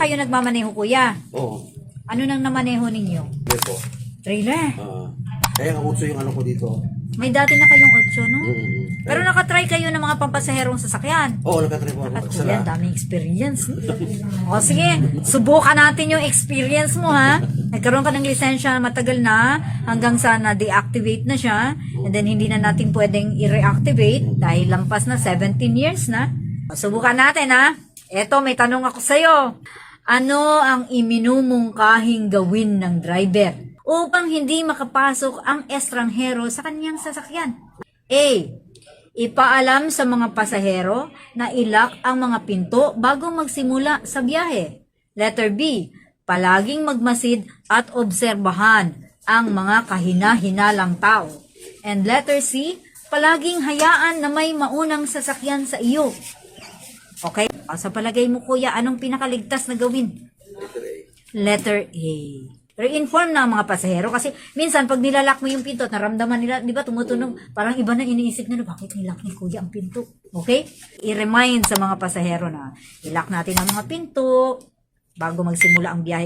kayo nagmamaneho, kuya? Oo. Ano nang namaneho ninyo? Hindi po. Trailer. Kaya nga utso yung ano ko dito. May dati na kayong 8, no? Pero Pero, nakatry kayo ng mga pampasaherong sasakyan. oo, nakatry po ako. At Isa kuya, lang. daming experience. O sige, subukan natin yung experience mo, ha? Nagkaroon ka ng lisensya matagal na hanggang sa na-deactivate na siya. And then hindi na natin pwedeng i-reactivate dahil lampas na 17 years na. O, subukan natin, ha? Eto, may tanong ako sa'yo. Ano ang iminumungkahing gawin ng driver upang hindi makapasok ang estranghero sa kanyang sasakyan? A. Ipaalam sa mga pasahero na ilak ang mga pinto bago magsimula sa biyahe. Letter B. Palaging magmasid at obserbahan ang mga kahina-hinalang tao. And letter C. Palaging hayaan na may maunang sasakyan sa iyo. Okay? Sa palagay mo, kuya, anong pinakaligtas na gawin? Letter A. Re-inform na ang mga pasahero kasi minsan pag nilalak mo yung pinto at naramdaman nila, di ba, tumutunog, parang iba na iniisip nila, bakit nilak ni kuya ang pinto? Okay? I-remind sa mga pasahero na ilak natin ang mga pinto bago magsimula ang biyahe.